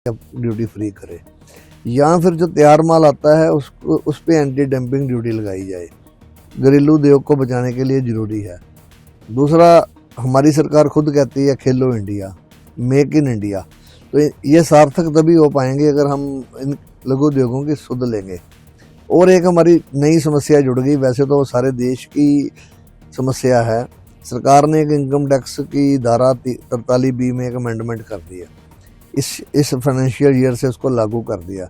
Duty free करे, या फिर जो तैयार माल आता है उसको उस पर एंटी डंपिंग ड्यूटी लगाई जाए। घरेलू उद्योग को बचाने के लिए ज़रूरी है। दूसरा, हमारी सरकार खुद कहती है खेलो इंडिया, मेक इन इंडिया, तो ये सार्थक तभी हो पाएंगे अगर हम इन लघु उद्योगों की सुध लेंगे। और एक हमारी नई समस्या जुड़ गई, वैसे तो सारे देश की समस्या है। सरकार ने एक इनकम टैक्स की धारा 43B में एक अमेंडमेंट कर दी है, इस फाइनेंशियल ईयर से उसको लागू कर दिया।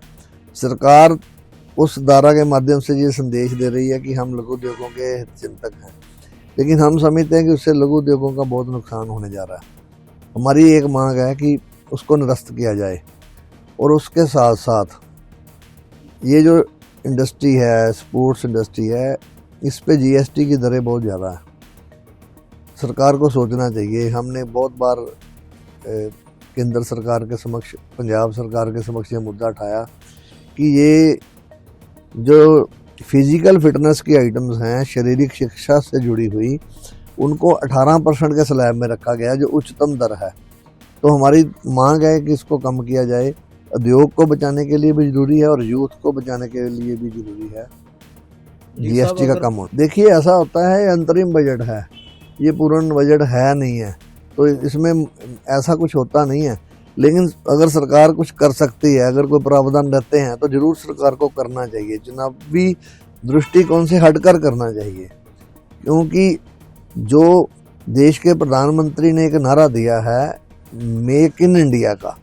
सरकार उस धारा के माध्यम से ये संदेश दे रही है कि हम लघु उद्योगों के हितचिंतक हैं, लेकिन हम समझते हैं कि उससे लघु उद्योगों का बहुत नुकसान होने जा रहा है। हमारी एक मांग है कि उसको निरस्त किया जाए, और उसके साथ साथ ये जो इंडस्ट्री है, स्पोर्ट्स इंडस्ट्री है, इस पे GST की दरें बहुत ज़्यादा है। सरकार को सोचना चाहिए। हमने बहुत बार केंद्र सरकार के समक्ष, पंजाब सरकार के समक्ष ये मुद्दा उठाया कि ये जो फिज़िकल फिटनेस की आइटम्स हैं, शारीरिक शिक्षा से जुड़ी हुई, उनको 18% के स्लैब में रखा गया जो उच्चतम दर है। तो हमारी मांग है कि इसको कम किया जाए। उद्योग को बचाने के लिए भी ज़रूरी है और यूथ को बचाने के लिए भी ज़रूरी है GST का कम हो। देखिए, ऐसा होता है, अंतरिम बजट है, ये पूर्ण बजट है नहीं है, तो इसमें ऐसा कुछ होता नहीं है। लेकिन अगर सरकार कुछ कर सकती है, अगर कोई प्रावधान रहते हैं, तो ज़रूर सरकार को करना चाहिए। चुनावी दृष्टिकोण से हटकर करना चाहिए, क्योंकि जो देश के प्रधानमंत्री ने एक नारा दिया है मेक इन इंडिया का,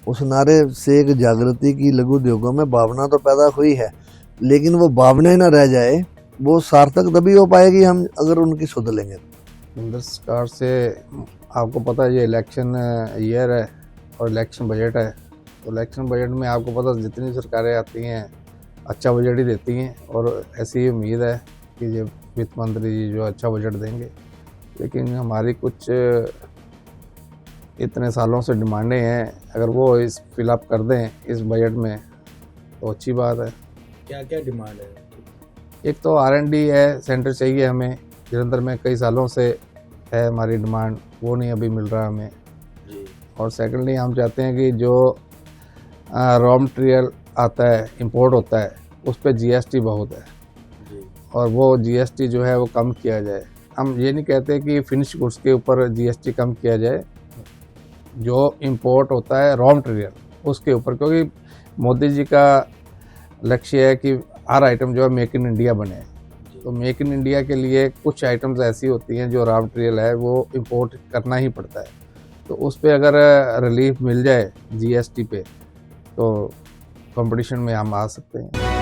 उस नारे से एक जागृति की लघु उद्योगों में भावना तो पैदा हुई है, लेकिन वो भावना ही ना रह जाए, वो सार्थक तभी हो पाएगी हम अगर उनकी सुध लेंगे। केंद्र सरकार से आपको पता है ये इलेक्शन ईयर है और इलेक्शन बजट है, तो इलेक्शन बजट में आपको पता जितनी सरकारें आती हैं अच्छा बजट ही देती हैं, और ऐसी उम्मीद है कि ये वित्त मंत्री जी जो अच्छा बजट देंगे। लेकिन हमारी कुछ इतने सालों से डिमांडें हैं, अगर वो इस फिलअप कर दें इस बजट में तो अच्छी बात है। क्या क्या डिमांड है? एक तो R&D है, सेंटर चाहिए हमें जलंधर में, कई सालों से है हमारी डिमांड, वो नहीं अभी मिल रहा हमें जी। और सेकेंडली हम चाहते हैं कि जो रॉ मटेरियल आता है, इंपोर्ट होता है, उस पर GST बहुत है जी। और वो GST जो है वो कम किया जाए। हम ये नहीं कहते कि फिनिश गुड्स के ऊपर GST कम किया जाए, जो इंपोर्ट होता है रॉ मटेरियल उसके ऊपर, क्योंकि मोदी जी का लक्ष्य है कि हर आइटम जो है मेक इन इंडिया बने। तो मेक इन इंडिया के लिए कुछ आइटम्स ऐसी होती हैं जो रॉ मटेरियल है वो इंपोर्ट करना ही पड़ता है, तो उस पर अगर रिलीफ मिल जाए GST पे तो कंपटीशन में हम आ सकते हैं।